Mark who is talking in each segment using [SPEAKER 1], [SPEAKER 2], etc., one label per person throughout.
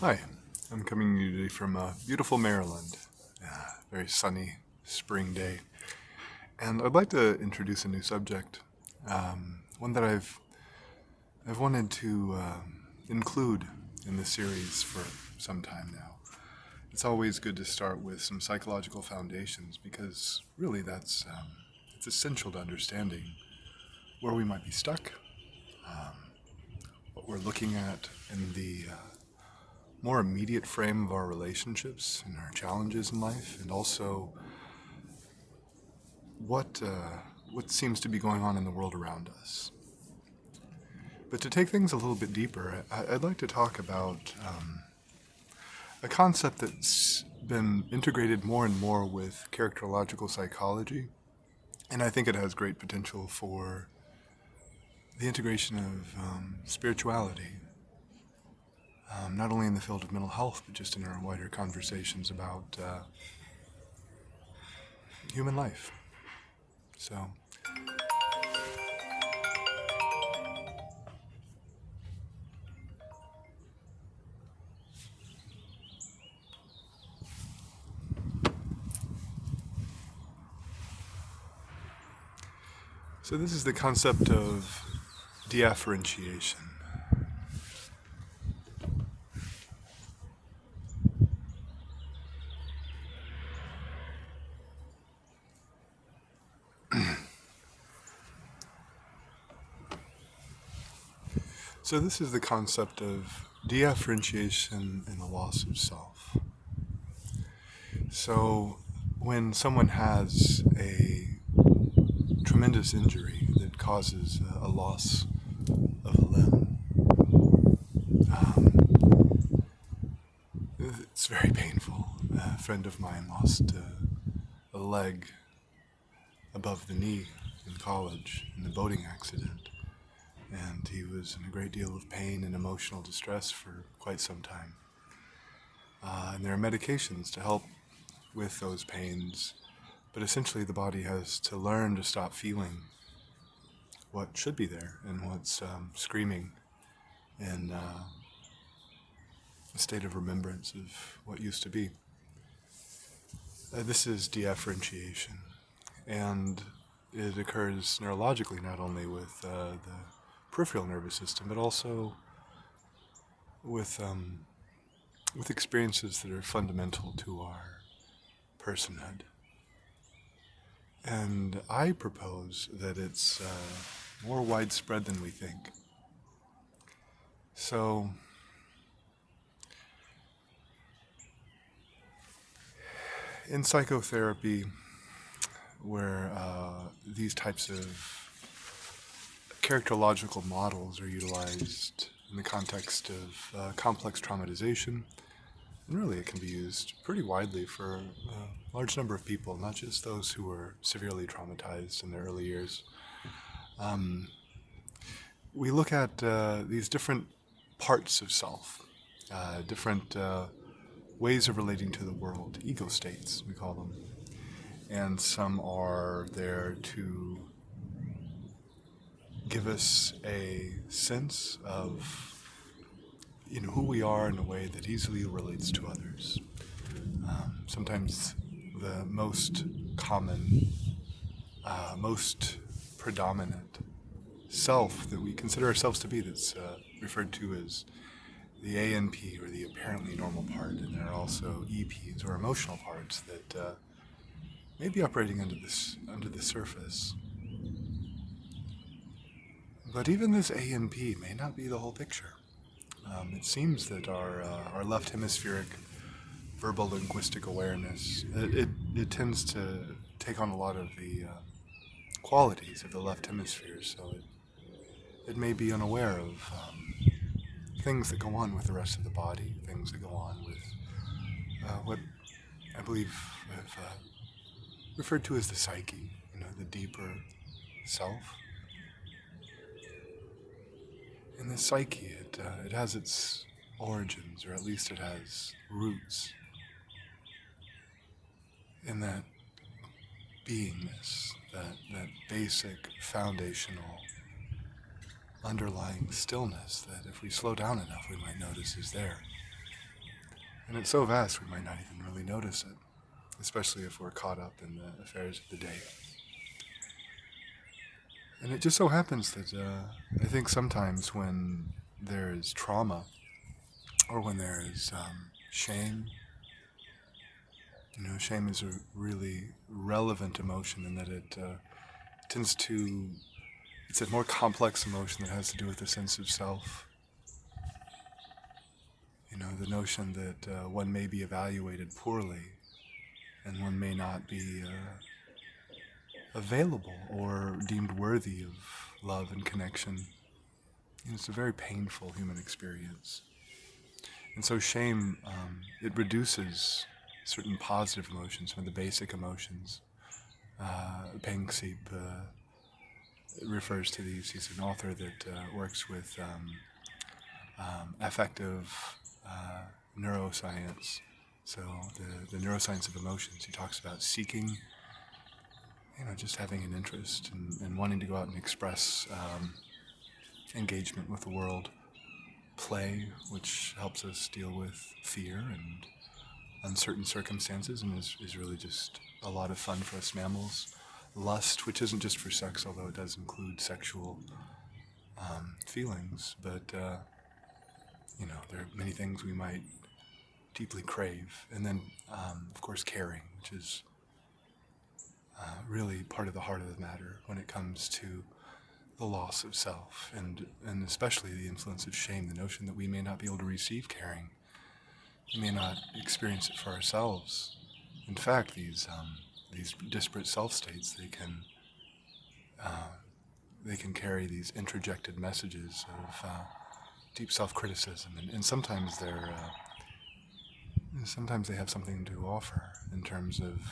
[SPEAKER 1] Hi, I'm coming to you today from beautiful Maryland. Very sunny spring day. And I'd like to introduce a new subject, one that I've wanted to include in the series for some time now. It's always good to start with some psychological foundations because really it's essential to understanding where we might be stuck, what we're looking at in the more immediate frame of our relationships and our challenges in life, and also what seems to be going on in the world around us. But to take things a little bit deeper, I'd like to talk about a concept that's been integrated more and more with characterological psychology, and I think it has great potential for the integration of spirituality, not only in the field of mental health, but just in our wider conversations about human life. So this is the concept of differentiation. So this is the concept of differentiation and the loss of self. So when someone has a tremendous injury that causes a loss of a limb, it's very painful. A friend of mine lost a leg above the knee in college in a boating accident, and he was in a great deal of pain and emotional distress for quite some time. And there are medications to help with those pains, but essentially the body has to learn to stop feeling what should be there and what's screaming in a state of remembrance of what used to be. This is differentiation, and it occurs neurologically, not only with the peripheral nervous system, but also with experiences that are fundamental to our personhood. And I propose that it's more widespread than we think. So, in psychotherapy, where these types of characterological models are utilized in the context of complex traumatization, and really it can be used pretty widely for a large number of people, not just those who were severely traumatized in their early years. We look at these different parts of self, different ways of relating to the world, ego states, we call them. And some are there to give us a sense of who we are in a way that easily relates to others. Sometimes the most common, most predominant self that we consider ourselves to be, that's referred to as the ANP, or the apparently normal part, and there are also EPs, or emotional parts, that may be operating under the surface. But even this ANP may not be the whole picture. It seems that our left hemispheric verbal linguistic awareness, it tends to take on a lot of the qualities of the left hemisphere, so it may be unaware of things that go on with the rest of the body, things that go on with what I believe I've referred to as the psyche, the deeper self. In the psyche, it has its origins, or at least it has roots, in that beingness, that basic, foundational, underlying stillness that if we slow down enough we might notice is there. And it's so vast we might not even really notice it, especially if we're caught up in the affairs of the day. And it just so happens that I think sometimes when there is trauma or when there is shame, shame is a really relevant emotion in that it tends to, it's a more complex emotion that has to do with the sense of self. The notion that one may be evaluated poorly and one may not be available or deemed worthy of love and connection. It's a very painful human experience. And so shame, it reduces certain positive emotions, some of the basic emotions. Pengseep refers to these. He's an author that works with affective neuroscience. So the neuroscience of emotions. He talks about seeking, just having an interest and wanting to go out and express engagement with the world. Play, which helps us deal with fear and uncertain circumstances and is really just a lot of fun for us mammals. Lust, which isn't just for sex, although it does include sexual feelings, but there are many things we might deeply crave. And then, of course, caring, which is really part of the heart of the matter when it comes to the loss of self, and especially the influence of shame, the notion that we may not be able to receive caring. We may not experience it for ourselves. In fact, these disparate self states, they can carry these interjected messages of deep self-criticism, and sometimes sometimes they have something to offer in terms of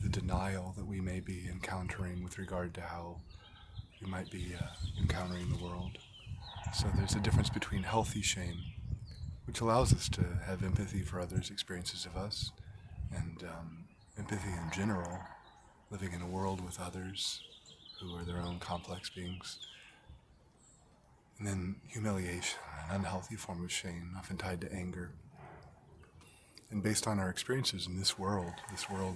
[SPEAKER 1] the denial that we may be encountering with regard to how we might be encountering the world. So there's a difference between healthy shame, which allows us to have empathy for others' experiences of us, and empathy in general, living in a world with others who are their own complex beings. And then humiliation, an unhealthy form of shame, often tied to anger. And based on our experiences in this world that's really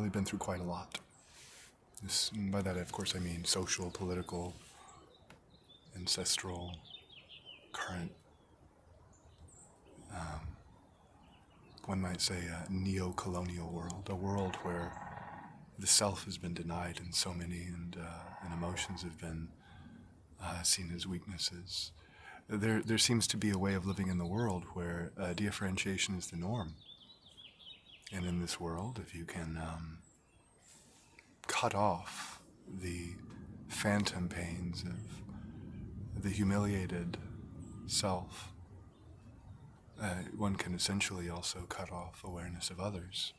[SPEAKER 1] been through quite a lot. And by that, of course, I mean social, political, ancestral, current, one might say a neo-colonial world, a world where the self has been denied in so many, and emotions have been seen as weaknesses. There seems to be a way of living in the world where differentiation is the norm. And in this world, if you can cut off the phantom pains of the humiliated self, one can essentially also cut off awareness of others.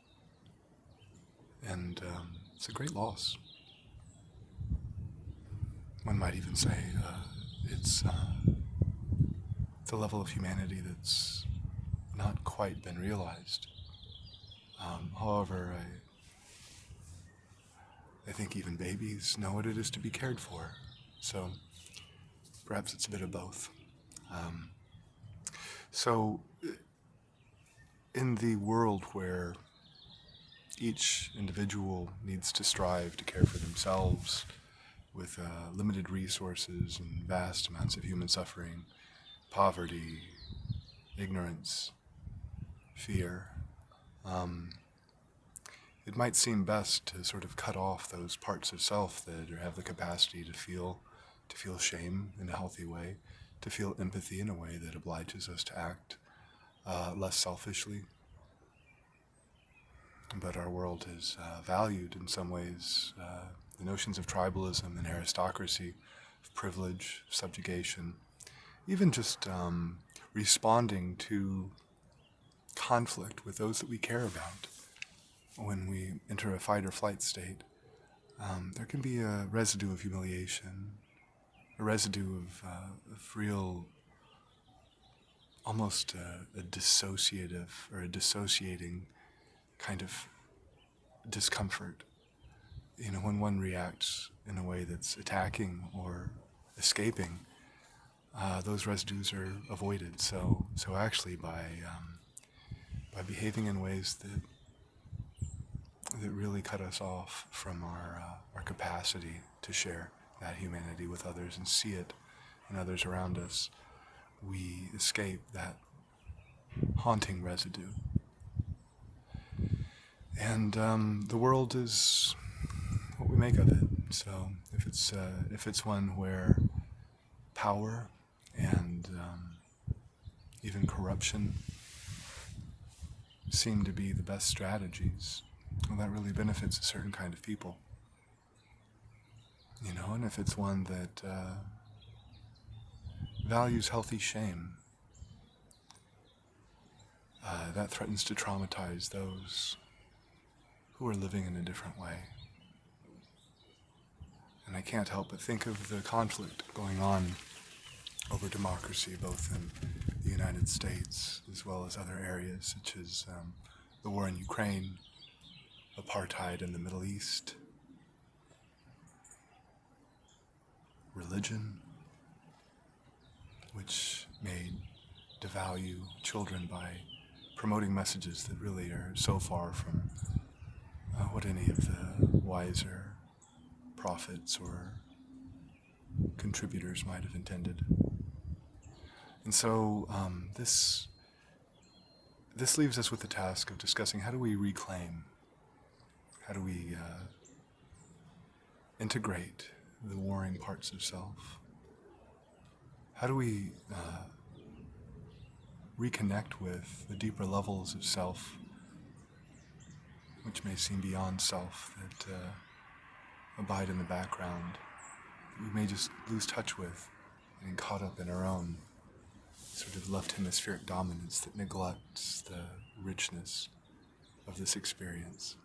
[SPEAKER 1] And it's a great loss. One might even say it's a level of humanity that's not quite been realized. However, I think even babies know what it is to be cared for. So perhaps it's a bit of both. So in the world where each individual needs to strive to care for themselves with limited resources and vast amounts of human suffering, poverty, ignorance, fear, it might seem best to sort of cut off those parts of self that have the capacity to feel shame in a healthy way, to feel empathy in a way that obliges us to act less selfishly. But our world is valued in some ways the notions of tribalism and aristocracy, of privilege, subjugation, even just responding to conflict with those that we care about. When we enter a fight or flight state, there can be a residue of humiliation, a residue of real, almost a dissociative or a dissociating kind of discomfort. When one reacts in a way that's attacking or escaping, those residues are avoided. So actually, by behaving in ways that really cut us off from our capacity to share that humanity with others and see it in others around us, we escape that haunting residue. And the world is what we make of it. So if it's one where power and even corruption seem to be the best strategies, well, that really benefits a certain kind of people. And if it's one that values healthy shame, that threatens to traumatize those who are living in a different way. And I can't help but think of the conflict going on over democracy, both in the United States as well as other areas, such as the war in Ukraine, apartheid in the Middle East, religion, which may devalue children by promoting messages that really are so far from what any of the wiser prophets or contributors might have intended. And so this leaves us with the task of discussing how do we reclaim, how do we integrate the warring parts of self, how do we reconnect with the deeper levels of self which may seem beyond self, that abide in the background, we may just lose touch with, getting caught up in our own sort of left hemispheric dominance that neglects the richness of this experience.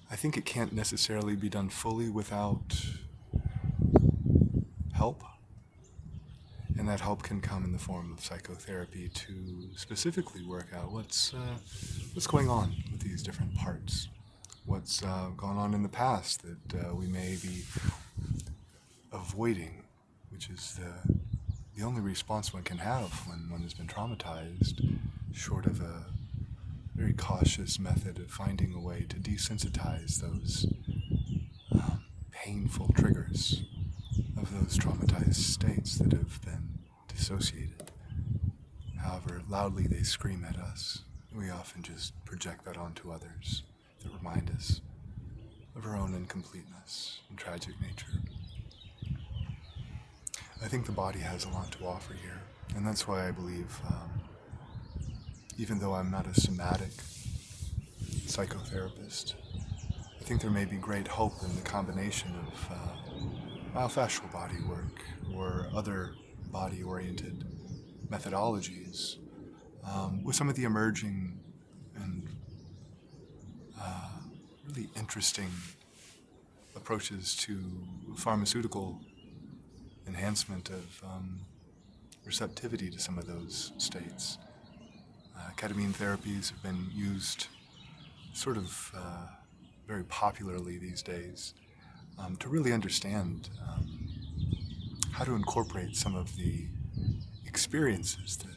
[SPEAKER 1] I think it can't necessarily be done fully without help, and that help can come in the form of psychotherapy to specifically work out what's going on with these different parts, what's gone on in the past that we may be avoiding, which is the only response one can have when one has been traumatized, short of a very cautious method of finding a way to desensitize those painful triggers of those traumatized states that have been dissociated. However loudly they scream at us, we often just project that onto others that remind us of our own incompleteness and tragic nature. I think the body has a lot to offer here, and that's why I believe, even though I'm not a somatic psychotherapist, I think there may be great hope in the combination of myofascial body work or other body-oriented methodologies with some of the emerging and really interesting approaches to pharmaceutical enhancement of receptivity to some of those states. Ketamine therapies have been used sort of very popularly these days to really understand how to incorporate some of the experiences that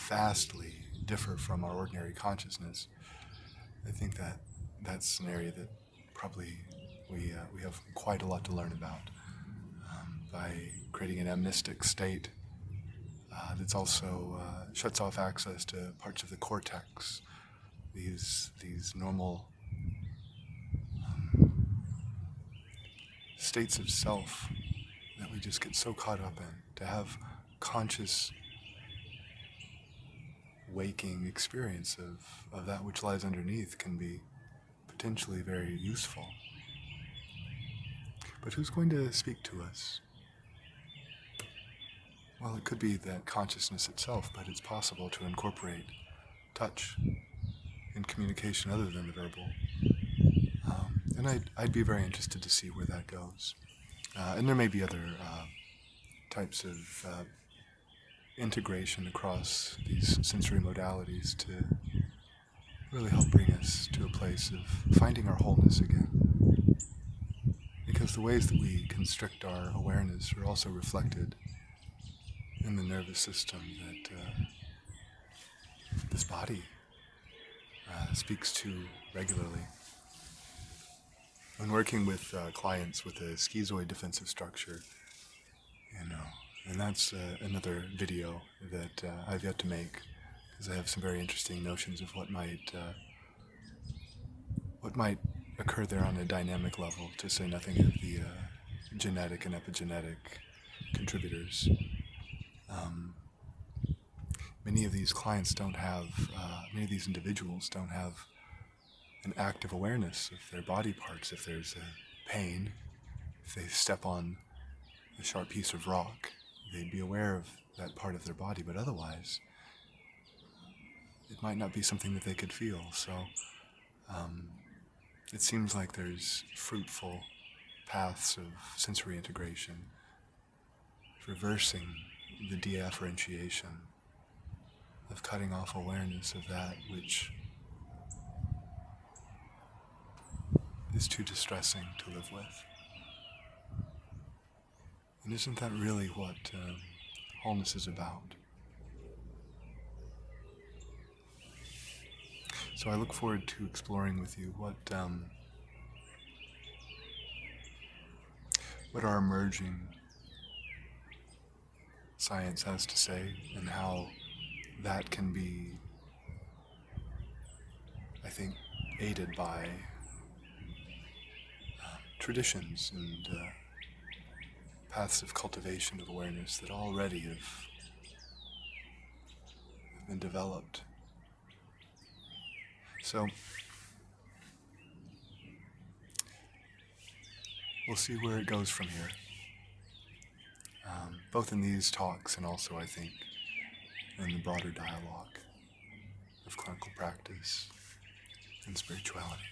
[SPEAKER 1] vastly differ from our ordinary consciousness. I think that that's an area that probably we have quite a lot to learn about by creating an amnestic state that's also shuts off access to parts of the cortex, these normal states of self that we just get so caught up in. To have conscious waking experience of that which lies underneath can be potentially very useful. But who's going to speak to us? Well, it could be that consciousness itself, but it's possible to incorporate touch in communication other than the verbal. And I'd be very interested to see where that goes. And there may be other types of integration across these sensory modalities to really help bring us to a place of finding our wholeness again. Because because the ways that we constrict our awareness are also reflected in the nervous system that this body speaks to regularly. When working with clients with a schizoid defensive structure, and that's another video that I've yet to make, because I have some very interesting notions of what might occur there on a dynamic level, to say nothing of the genetic and epigenetic contributors. Many of these clients many of these individuals don't have an active awareness of their body parts. If there's a pain, if they step on a sharp piece of rock, they'd be aware of that part of their body, but otherwise, it might not be something that they could feel. So it seems like there's fruitful paths of sensory integration, reversing the differentiation, of cutting off awareness of that which is too distressing to live with. And isn't that really what wholeness is about? So I look forward to exploring with you what our emerging science has to say, and how that can be, I think, aided by traditions and paths of cultivation of awareness that already have been developed. So we'll see where it goes from here, both in these talks and also, I think, in the broader dialogue of clinical practice and spirituality.